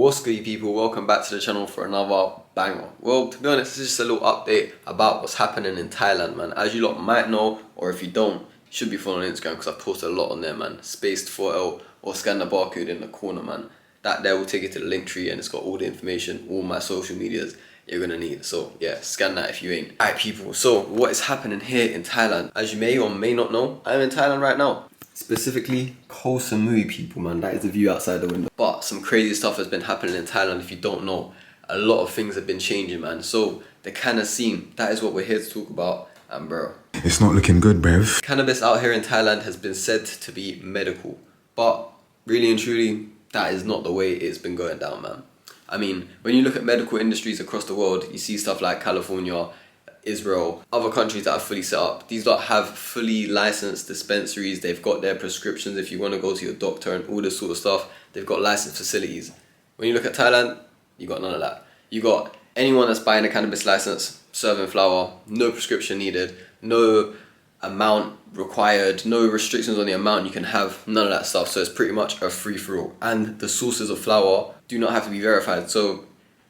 What's good, you people? Welcome back to the channel for another banger. Well, to be honest, this is just a little update about what's happening in Thailand, man. As you lot might know, or if you don't, you should be following Instagram because I've posted a lot on there, man. Spaced 4L or scan the barcode in the corner, man. That there will take you to the link tree and it's got all the information, all my social medias you're gonna need. So yeah, scan that if you ain't. Alright, people, so what is happening here in Thailand? As you may or may not know, I'm in Thailand right now. Specifically, Koh Samui, people, man. That is the view outside the window. But some crazy stuff has been happening in Thailand. If you don't know, a lot of things have been changing, man. So the cannabis scene, that is what we're here to talk about. And bro, it's not looking good, bruv. Cannabis out here in Thailand has been said to be medical, but really and truly, that is not the way it's been going down, man. I mean, when you look at medical industries across the world, you see stuff like California, Israel, other countries that are fully set up. These lot have fully licensed dispensaries. They've got their prescriptions if you want to go to your doctor and all this sort of stuff. They've got licensed facilities. When you look at Thailand, you got none of that. You got anyone that's buying a cannabis license, serving flower, no prescription needed, no amount required, no restrictions on the amount you can have, none of that stuff. So it's pretty much a free-for-all. And the sources of flower do not have to be verified. So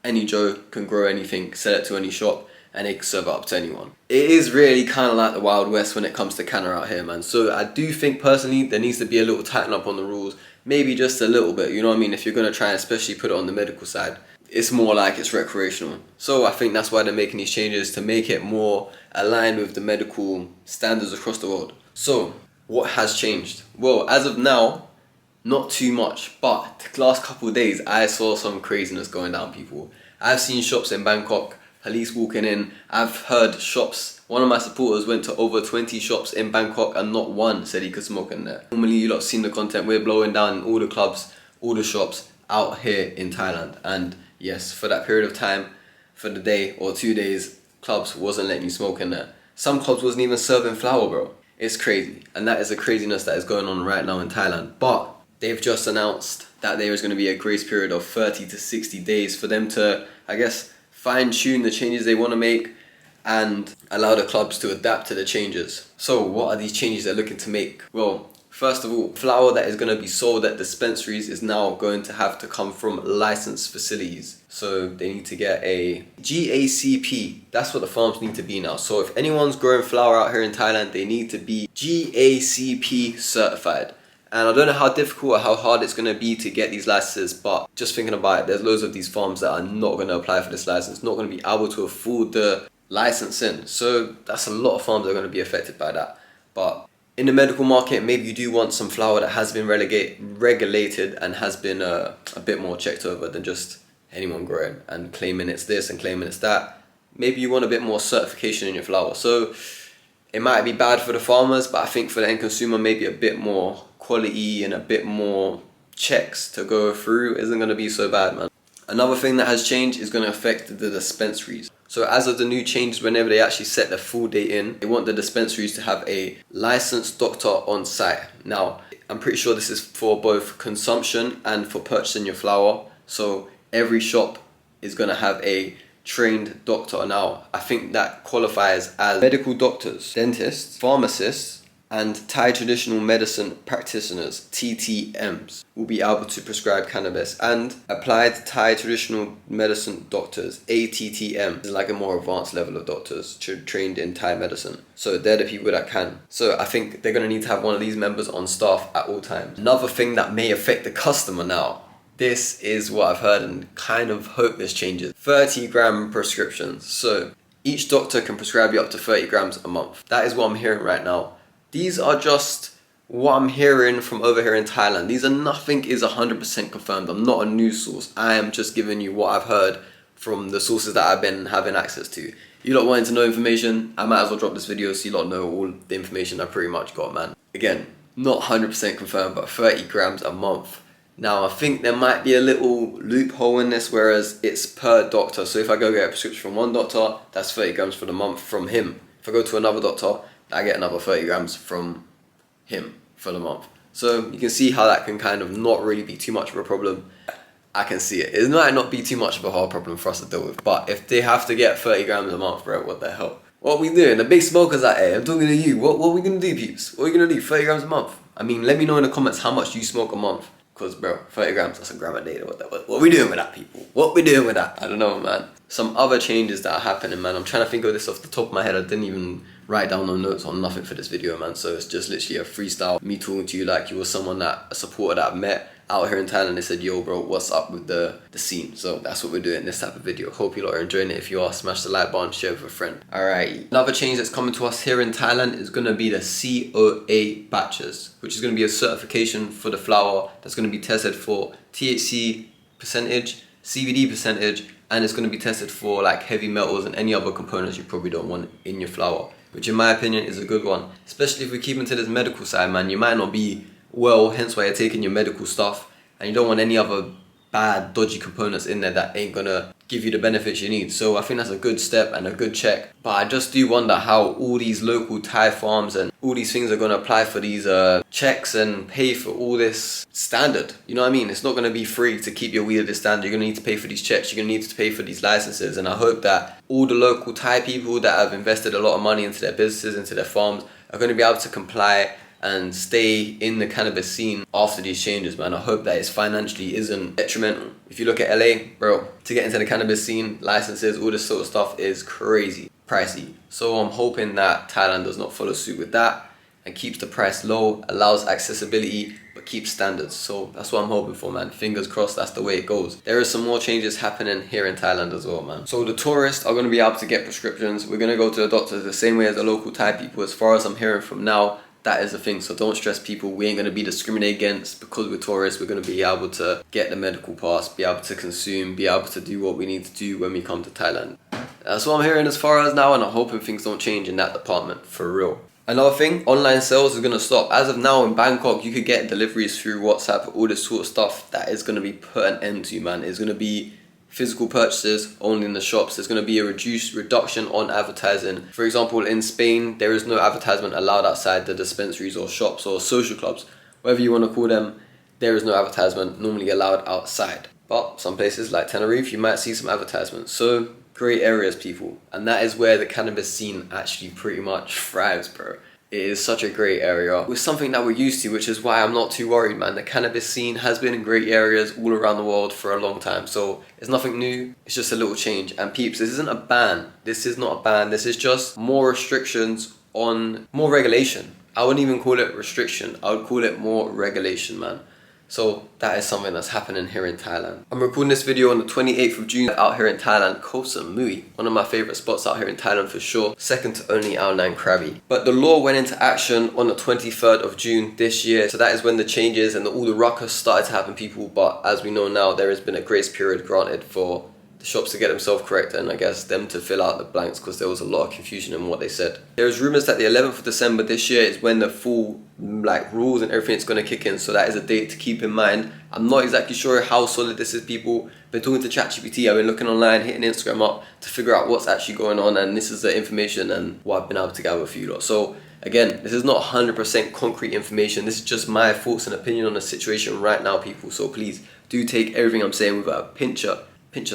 any Joe can grow anything, sell it to any shop, and they can serve it up to anyone. It is really kind of like the Wild West when it comes to canna out here, man. So I do think personally there needs to be a little tighten up on the rules, maybe just a little bit, you know what I mean? If you're gonna try and especially put it on the medical side, it's more like it's recreational. So I think that's why they're making these changes, to make it more aligned with the medical standards across the world. So what has changed? Well, as of now, not too much, but the last couple of days I saw some craziness going down, people. I've seen shops in Bangkok, police walking in. I've heard shops, one of my supporters went to over 20 shops in Bangkok and not one said he could smoke in there. Normally you lot seen the content, we're blowing down all the clubs, all the shops out here in Thailand. And yes, for that period of time, for the day or 2 days, clubs wasn't letting you smoke in there. Some clubs wasn't even serving flower, bro. It's crazy. And that is the craziness that is going on right now in Thailand. But they've just announced that there is going to be a grace period of 30 to 60 days for them to, I guess, fine-tune the changes they want to make and allow the clubs to adapt to the changes. So what are these changes they're looking to make? Well, first of all, flower that is going to be sold at dispensaries is now going to have to come from licensed facilities. So they need to get a GACP. That's what the farms need to be now. So if anyone's growing flower out here in Thailand, they need to be GACP-certified. And I don't know how difficult or how hard it's going to be to get these licenses, but just thinking about it, there's loads of these farms that are not going to apply for this license, not going to be able to afford the licensing. So that's a lot of farms that are going to be affected by that. But in the medical market, maybe you do want some flower that has been regulated and has been a bit more checked over than just anyone growing and claiming it's this and claiming it's that. Maybe you want a bit more certification in your flower. So it might be bad for the farmers, but I think for the end consumer, maybe a bit more quality and a bit more checks to go through isn't going to be so bad, man. Another thing that has changed is going to affect the dispensaries. So as of the new changes, whenever they actually set the full date in, they want the dispensaries to have a licensed doctor on site. Now, I'm pretty sure this is for both consumption and for purchasing your flower. So every shop is going to have a trained doctor. Now, I think that qualifies as medical doctors, dentists, pharmacists, and Thai traditional medicine practitioners, TTMs, will be able to prescribe cannabis. And applied Thai traditional medicine doctors, ATTM, is like a more advanced level of doctors trained in Thai medicine. So they're the people that can. So I think they're going to need to have one of these members on staff at all times. Another thing that may affect the customer now, this is what I've heard and kind of hope this changes. 30-gram prescriptions. So each doctor can prescribe you up to 30 grams a month. That is what I'm hearing right now. These are just what I'm hearing from over here in Thailand. Nothing is 100% confirmed. I'm not a news source. I am just giving you what I've heard from the sources that I've been having access to. You lot wanting to know information, I might as well drop this video so you lot know all the information I pretty much got, man. Again, not 100% confirmed, but 30 grams a month. Now, I think there might be a little loophole in this, whereas it's per doctor. So if I go get a prescription from one doctor, that's 30 grams for the month from him. If I go to another doctor, I get another 30 grams from him for the month. So you can see how that can kind of not really be too much of a problem. I can see it. It might not be too much of a hard problem for us to deal with. But if they have to get 30 grams a month, bro, what the hell? What are we doing? The big smokers out here, I'm talking to you. What are we going to do, peeps? What are we going to do? 30 grams a month? I mean, let me know in the comments how much you smoke a month. Because, bro, 30 grams, that's a gram a day. What we doing with that, people? What we doing with that? I don't know, man. Some other changes that are happening, man. I'm trying to think of this off the top of my head. I didn't even write down no notes on nothing for this video, man. So it's just literally a freestyle. Me talking to you like you were someone a supporter that I've met out here in Thailand. They said, yo, bro, what's up with the scene? So that's what we're doing in this type of video. Hope you lot are enjoying it. If you are, smash the like button, share with a friend. Alright, another change that's coming to us here in Thailand is going to be the COA batches, which is going to be a certification for the flower that's going to be tested for THC percentage, CBD percentage, and it's going to be tested for like heavy metals and any other components you probably don't want in your flower, which in my opinion is a good one. Especially if we keep into this medical side, man. You might not be well, hence why you're taking your medical stuff, and you don't want any other bad, dodgy components in there that ain't gonna give you the benefits you need. So I think that's a good step and a good check. But I just do wonder how all these local Thai farms and all these things are gonna apply for these checks and pay for all this standard. You know what I mean? It's not gonna be free to keep your weed at this standard. You're gonna need to pay for these checks. You're gonna need to pay for these licenses. And I hope that all the local Thai people that have invested a lot of money into their businesses, into their farms, are gonna be able to comply and stay in the cannabis scene after these changes, man. I hope that it financially isn't detrimental. If you look at LA, bro, to get into the cannabis scene, licenses, all this sort of stuff is crazy pricey. So I'm hoping that Thailand does not follow suit with that and keeps the price low, allows accessibility, but keeps standards. So that's what I'm hoping for, man. Fingers crossed that's the way it goes. There are some more changes happening here in Thailand as well, man. So the tourists are going to be able to get prescriptions. We're going to go to the doctors the same way as the local Thai people. As far as I'm hearing from now, that is the thing. So don't stress, people. We ain't going to be discriminated against because we're tourists. We're going to be able to get the medical pass, be able to consume, be able to do what we need to do when we come to Thailand. That's what I'm hearing as far as now, and I'm hoping things don't change in that department for real. Another thing, online sales is going to stop. As of now in Bangkok, you could get deliveries through WhatsApp, all this sort of stuff. That is going to be put an end to, man. It's going to be physical purchases only in the shops. There's going to be a reduction on advertising. For example, in Spain, there is no advertisement allowed outside the dispensaries or shops or social clubs, whatever you want to call them. There is no advertisement normally allowed outside. But some places like Tenerife, you might see some advertisements. So great areas, people. And that is where the cannabis scene actually pretty much thrives, bro. It is such a great area with something that we're used to, which is why I'm not too worried, man. The cannabis scene has been in great areas all around the world for a long time. So it's nothing new. It's just a little change. And peeps, this isn't a ban. This is not a ban. This is just more restrictions on more regulation. I wouldn't even call it restriction. I would call it more regulation, man. So that is something that's happening here in Thailand. I'm recording this video on the 28th of June out here in Thailand, Koh Samui. One of my favourite spots out here in Thailand for sure. Second to only Ao Nang Krabi. But the law went into action on the 23rd of June this year. So that is when the changes and all the ruckus started to happen, people. But as we know now, there has been a grace period granted for the shops to get themselves correct, and I guess them to fill out the blanks because there was a lot of confusion in what they said. There's rumours that the 11th of December this year is when the full rules and everything is going to kick in, so that is a date to keep in mind. I'm not exactly sure how solid this is, people. Been talking to ChatGPT, I've been looking online, hitting Instagram up to figure out what's actually going on, and this is the information and what I've been able to gather for you lot. So again, this is not 100% concrete information. This is just my thoughts and opinion on the situation right now, people. So please do take everything I'm saying with a pinch of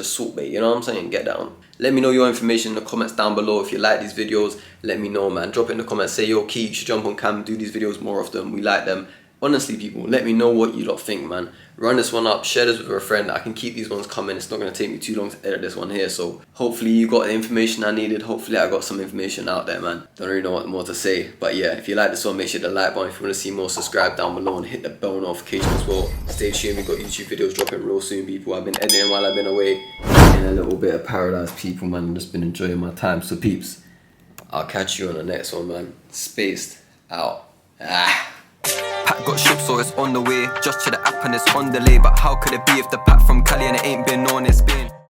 salt, mate, you know what I'm saying? Get down. Let me know your information in the comments down below. If you like these videos, let me know, man. Drop it in the comments. Say, yo, Key, you should jump on cam, do these videos more often. We like them. Honestly, people, let me know what you lot think, man. Run this one up, share this with a friend. I can keep these ones coming. It's not going to take me too long to edit this one here. So hopefully you got the information I needed. Hopefully I got some information out there, man. Don't really know what more to say. But yeah, if you like this one, make sure to like button. If you want to see more, subscribe down below and hit the bell notification as well. Stay tuned. We've got YouTube videos dropping real soon, people. I've been editing while I've been away. In a little bit of paradise, people, man. I've just been enjoying my time. So peeps, I'll catch you on the next one, man. Spaced out. Pack got shipped, so it's on the way. Just check the app and it's on delay. But how could it be if the pack from Cali and it ain't been on? It's been